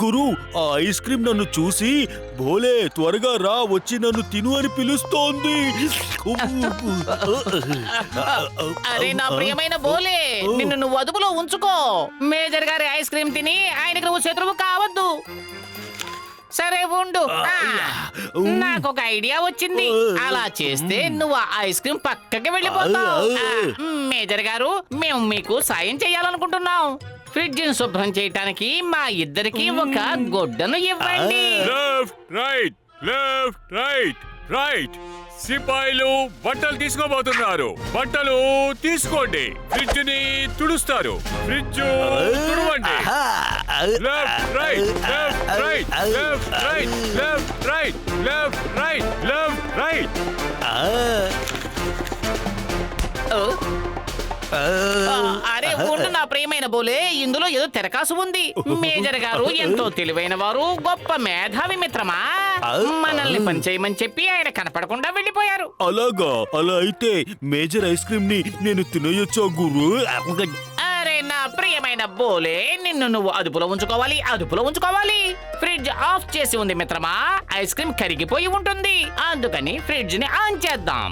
గురు, ఆ ice cream నన్ను చూసి భోలే త్వరగా రా వచ్చి నన్ను తిను అని పిలుస్తోంది. అరే నా ప్రియమైన బోలే, నిన్ను నువ్వు అదుపులో ఉంచుకో. మేజర్ గారి ఐస్ క్రీమ్ తిని ఆయనకి నువ్వు శత్రువు కావద్దు. సరే ఉండు, నాకు ఒక ఐడియా వచ్చింది. అలా చేస్తే నువ్వు ఆ ఐస్ క్రీమ్ పక్కకి వెళ్ళిపోతావు. మేజర్ గారు, మేము మీకు సాయం చేయాలనుకుంటున్నాం. ఫ్రిడ్జ్ ని శుభ్రం చేయటానికి మా ఇద్దరికి ఒక గొడ్డను ఇవ్వండి. Left right, left right, right. సిపాయిలు బట్టలు తీసుకోబోతున్నారు. బట్టలు తీసుకోండి. ఫ్రిడ్జ్ ని తుడుస్తారు. ఫ్రిడ్జ్ తుడవండి. Left right, left right, left right, left right, left right, left right. అరే ఉండు నా ప్రియమైన బోలే, ఇందులో ఏదో తెరకాసు ఉంది. మేజర్ గారు ఎంతో తెలివైన వారు, గొప్ప మేధావి మిత్రమా. మనల్ని పని చేయమని చెప్పి ఆయన కనపడకుండా వెళ్ళిపోయారు. అలాగా? అలా అయితే మేజర్ ఐస్ క్రీమ్ ని నేను తినేయొచ్చా గురు? అరే నా ప్రియమైన బోలే, నిన్ను నువ్వు అదుపులో ఉంచుకోవాలి, అదుపులో ఉంచుకోవాలి. ఫ్రిడ్జ్ ఆఫ్ చేసి ఉంది మిత్రమా. ఐస్ క్రీమ్ కరిగిపోయి ఉంటుంది, అందుకని ఫ్రిడ్జ్ ని ఆన్ చేద్దాం.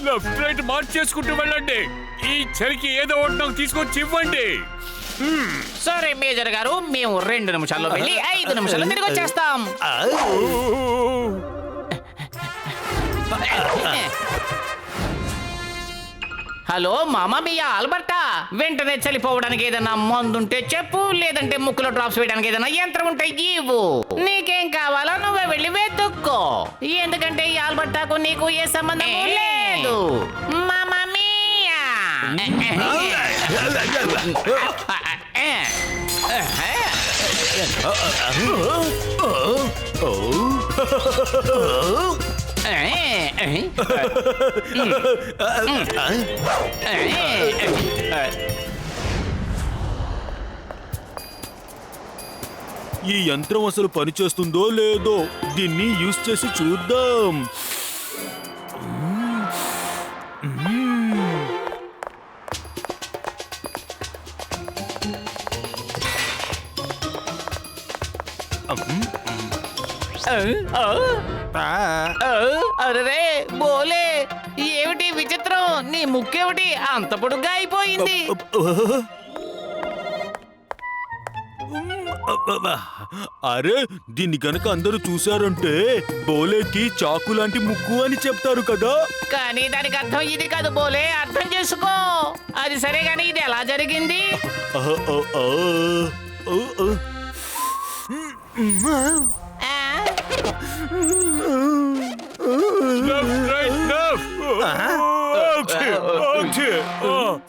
లెఫ్ట్ రైట్ మార్చేసుకుంటూ వెళ్ళండి. ఈ చలికి ఏదో ఒకటి నాకు తీసుకొచ్చి ఇవ్వండి. సరే మేజర్ గారు, మేము 2 నిమిషాల్లో వెళ్ళి 5 నిమిషాల్లో తిరిగి వచ్చేస్తాం. హలో మామా మియా ఆల్బర్టా, వెంటనే చలిపోవడానికి ఏదైనా మందుంటే చెప్పు, లేదంటే ముక్కులో డ్రాప్స్ వేయడానికి ఏదైనా యంత్రం ఉంటే ఇవ్వు. నీకేం కావాలో నువ్వే వెళ్ళి వెతుక్కో, ఎందుకంటే ఈ ఆల్బర్టాకు నీకు ఏ సంబంధం లేదు. మామా మియా. ఈ యంత్రం అసలు పనిచేస్తుందో లేదో దీన్ని యూజ్ చేసి చూద్దాం. అరే బోలే, ఏమిటి విచిత్రం? నీ ముక్కేమిటి అంత పొడుగ్గా అయిపోయింది? అరే, దీన్ని గనక అందరూ చూశారంటే బోలేకి చాకు లాంటి ముక్కు అని చెప్తారు కదా. కానీ దానికి అర్థం ఇది కాదు బోలే, అర్థం చేసుకో. అది సరే గాని ఇది ఎలా జరిగింది?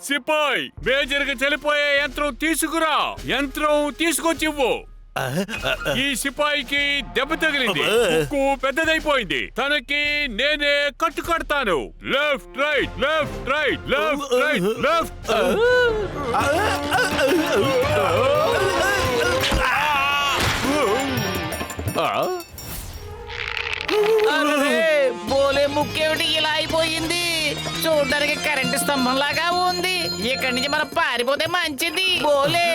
సిపాయి, మేజర్ గా చనిపోయే యంత్రం తీసుకురా. యంత్రం తీసుకొచ్చివ్వు. ఈ సిపాయికి దెబ్బ తగిలింది, ముక్కు పెద్దదైపోయింది. తనకి నేనే కట్టు కడతాను. Left right, left right, left right, left. బోలే ముక్కేమిటి ఇలా అయిపోయింది? చూడడానికి కరెంటు స్తంభం లాగా ఉంది. ఇక్కడి నుంచి మనం పారిపోతే మంచిది బోలే.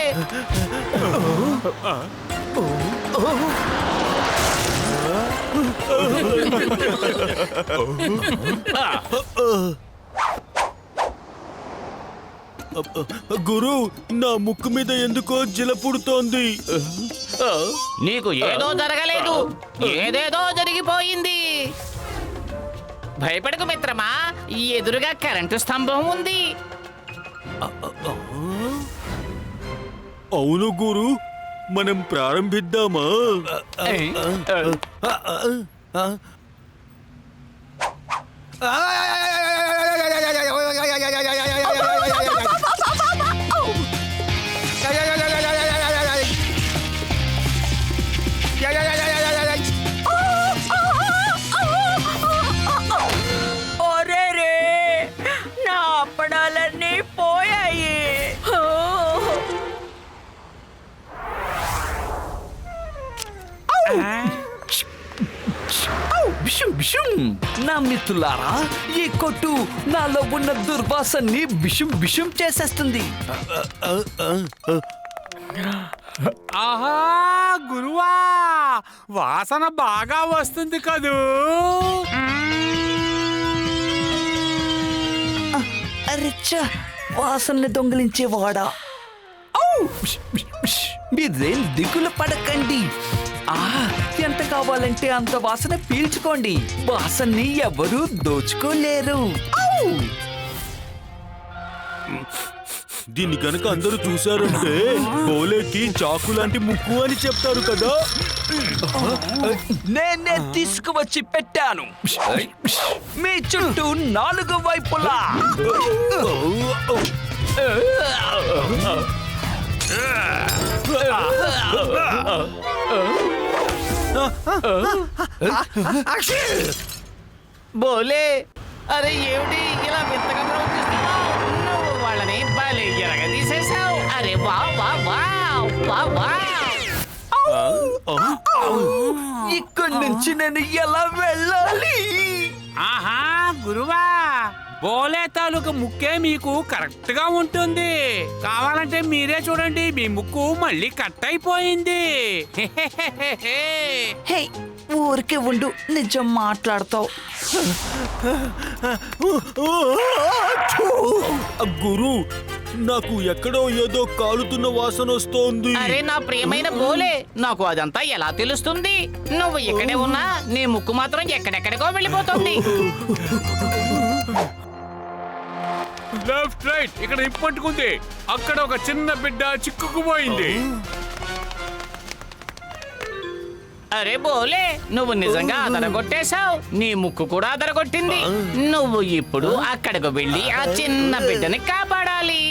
గురు, నా ముక్కు మీద ఎందుకో జిల పుడుతోంది. నీకు ఏదో జరగలేదు, ఏదేదో జరిగిపోయింది. భయపడకు మిత్రమా, ఎదురుగా కరెంటు స్తంభం ఉంది. అవును గురు, మనం ప్రారంభిద్దామా? బిషుం నా మిత్రులారా, ఈ కొట్టు నాలో ఉన్న దుర్వాసన్ని బిషుం బిషుం చేసేస్తుంది. ఆహా గురువా, వాసన బాగా వస్తుంది కదూ. అరెచ్చా, వాసనని దొంగిలించేవాడా! మీరేం దిగులు పడకండి. ఎంత కావాలంటే అంత వాసన పీల్చుకోండి. వాసనని ఎవరూ దోచుకోలేరు. దీన్ని గనక అందరూ చూశారంటే బోలేకి చాకు లాంటి ముక్కు అని చెప్తారు కదా. నేనే తీసుకువచ్చి పెట్టాను మీ చుట్టూ 4 వైపులా. బోలే, అరే ఏమిటి ఇలా వింతగా ప్రవర్తిస్తున్నావు? నువ్వు వాళ్ళని భలే ఎరగదీసేశావు. అరే వా వా వా వా వా. ఇక్కడి నుంచి నేను ఎలా వెళ్ళాలి? ఆహా గురువా, బోలే తాలూకు ముక్కే మీకు కరెక్ట్ గా ఉంటుంది. కావాలంటే మీరే చూడండి, మీ ముక్కు మళ్ళీ కట్ అయిపోయింది. హే, ఊరికే ఉండు, నిజం మాట్లాడతావు. గురు, నాకు ఎక్కడో ఏదో కాలుతున్న వాసన వస్తోంది. అరే నా ప్రియమైన బోలే, నాకు అదంతా ఎలా తెలుస్తుంది? నువ్వు ఇక్కడే ఉన్నా నీ ముక్కు మాత్రం ఎక్కడెక్కడికో వెళ్ళిపోతుంది. లెఫ్ట్ రైట్, ఇక్కడ పట్టుకుంది. అక్కడ ఒక చిన్న బిడ్డ చిక్కుకుపోయింది. అరే బోలే, నువ్వు నిజంగా అదరగొట్టేశావు. నీ ముక్కు కూడా అదరగొట్టింది. నువ్వు ఇప్పుడు అక్కడికి వెళ్ళి ఆ చిన్న బిడ్డని కాపాడాలి.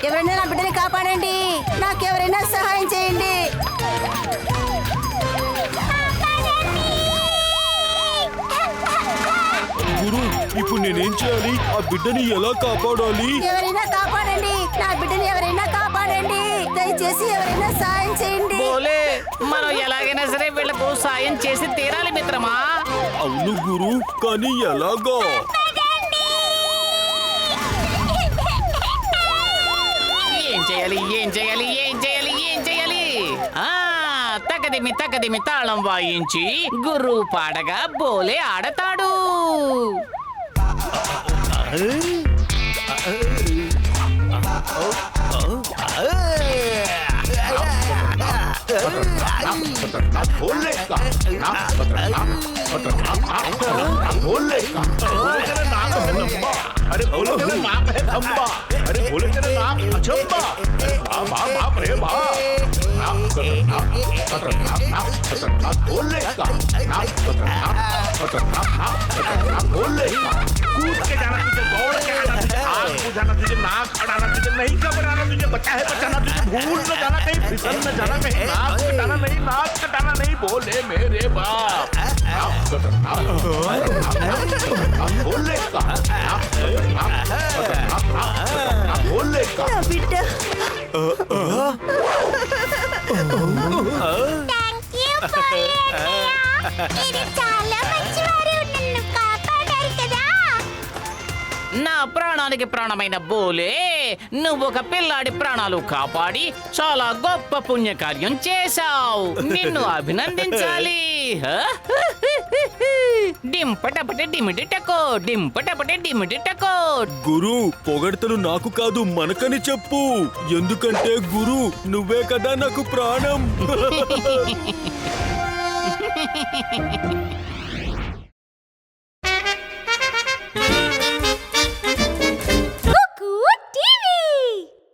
ఎవరైనా నా బిడ్డని కాపాడండి, నాకెవరైనా సహాయం చేయండి. గురు, ఇప్పుడు నేనేం చేయాలి? ఆ బిడ్డని ఎలా కాపాడాలి? ఎవరైనా కాపాడండి, నా బిడ్డని ఎవరైనా కాపాడండి. దయచేసి ఎవరైనా సహాయం చేయండి. బోలే, మనం ఎలాగైనా సరే వీళ్ళకు సాయం చేసి తీరాలి మిత్రమా. అవును గురు, కానీ ఎలాగా? ఏం చేయాలి ఏం చేయాలి ఏం చేయాలి ఏం చేయాలి? తగదిమి తాళం వాయించి గుర్రు పాడగా బోలే ఆడతాడు. अरे बोलो तेरा नाम है खंबा, अरे बोलो तेरा नाम अचंबा, बाप बाप रे बाप, नाम खतरनाक बोलने का, नाम खतरनाक बोलने का, कूद के जाना तुझे, दौड़ के आना तुझे, आग बुझाना तुझे, नाक अड़ाना तुझे, नहीं घबराना तुझे, बचा है बचाना तुझे, भूल न जाना कहीं, फिसल न जाना कहीं, नाक कटाना नहीं, नाक कटाना नहीं, बोले मेरे बाप, नाम खतरनाक बोलने का, बोलने का, నా బిడ్డ నా ప్రాణానికి ప్రాణమైన బోలే, నువ్వు ఒక పిల్లాడి ప్రాణాలు కాపాడి చాలా గొప్ప పుణ్యకార్యం చేశావు. నిన్ను అభినందించాలి. డింపటపటే డిమిడి టకో, డింపటపటే డిమిడి టకో. గురు, పొగడ్తలు నాకు కాదు మనకని చెప్పు. ఎందుకంటే గురు, నువ్వే కదా నాకు ప్రాణం.